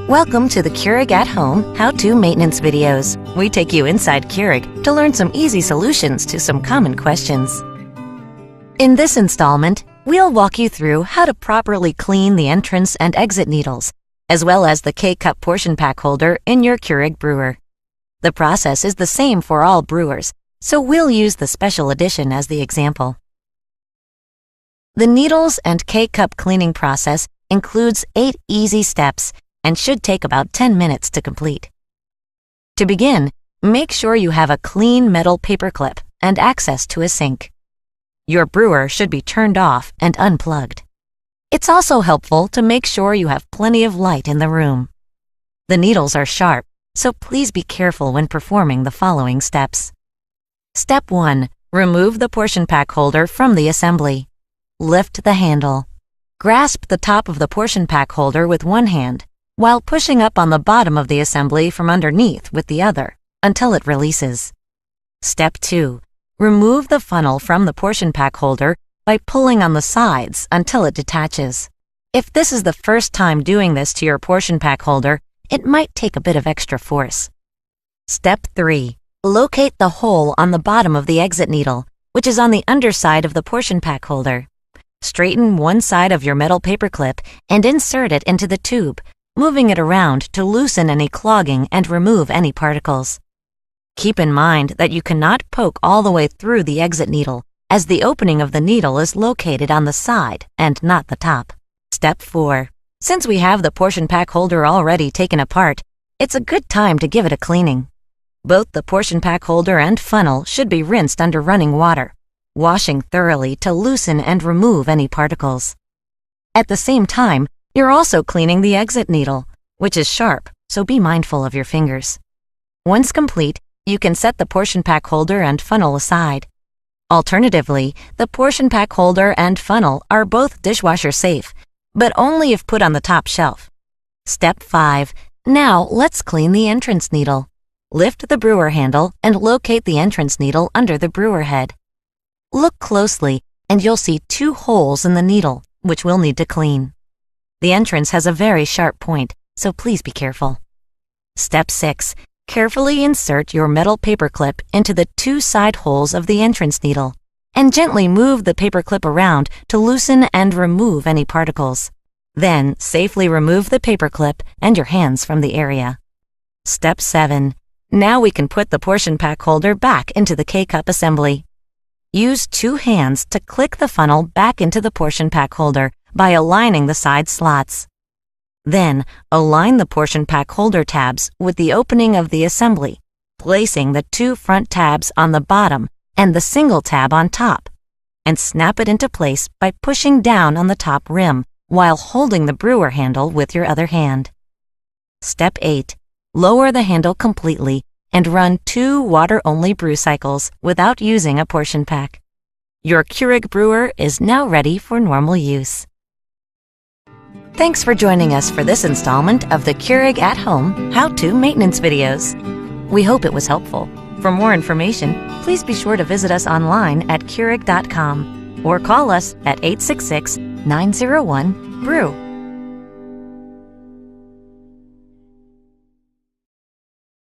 Welcome to the Keurig at Home How-To Maintenance videos. We take you inside Keurig to learn some easy solutions to some common questions. In this installment, we'll walk you through how to properly clean the entrance and exit needles, as well as the K-Cup portion pack holder in your Keurig brewer. The process is the same for all brewers, so we'll use the special edition as the example. The needles and K-Cup cleaning process includes 8 easy steps and should take about 10 minutes to complete. To begin, make sure you have a clean metal paperclip and access to a sink. Your brewer should be turned off and unplugged. It's also helpful to make sure you have plenty of light in the room. The needles are sharp, so please be careful when performing the following steps. Step 1. Remove the portion pack holder from the assembly. Lift the handle. Grasp the top of the portion pack holder with one hand, while pushing up on the bottom of the assembly from underneath with the other, until it releases. Step 2. Remove the funnel from the portion pack holder by pulling on the sides until it detaches. If this is the first time doing this to your portion pack holder, it might take a bit of extra force. Step 3. Locate the hole on the bottom of the exit needle, which is on the underside of the portion pack holder. Straighten one side of your metal paperclip and insert it into the tube, moving it around to loosen any clogging and remove any particles. Keep in mind that you cannot poke all the way through the exit needle, as the opening of the needle is located on the side and not the top. Step 4. Since we have the portion pack holder already taken apart, it's a good time to give it a cleaning. Both the portion pack holder and funnel should be rinsed under running water, washing thoroughly to loosen and remove any particles. At the same time, you're also cleaning the exit needle, which is sharp, so be mindful of your fingers. Once complete, you can set the portion pack holder and funnel aside. Alternatively, the portion pack holder and funnel are both dishwasher safe, but only if put on the top shelf. Step 5. Now let's clean the entrance needle. Lift the brewer handle and locate the entrance needle under the brewer head. Look closely and you'll see 2 holes in the needle, which we'll need to clean. The entrance has a very sharp point, so please be careful. Step 6. Carefully insert your metal paperclip into the 2 side holes of the entrance needle, and gently move the paperclip around to loosen and remove any particles. Then, safely remove the paperclip and your hands from the area. Step 7. Now we can put the portion pack holder back into the K-Cup assembly. Use 2 hands to click the funnel back into the portion pack holder by aligning the side slots. Then, align the portion pack holder tabs with the opening of the assembly, placing the 2 front tabs on the bottom and the single tab on top, and snap it into place by pushing down on the top rim while holding the brewer handle with your other hand. Step 8. Lower the handle completely and run 2 water-only brew cycles without using a portion pack. Your Keurig brewer is now ready for normal use. Thanks for joining us for this installment of the Keurig at Home How-To Maintenance videos. We hope it was helpful. For more information, please be sure to visit us online at Keurig.com or call us at 866-901-BREW.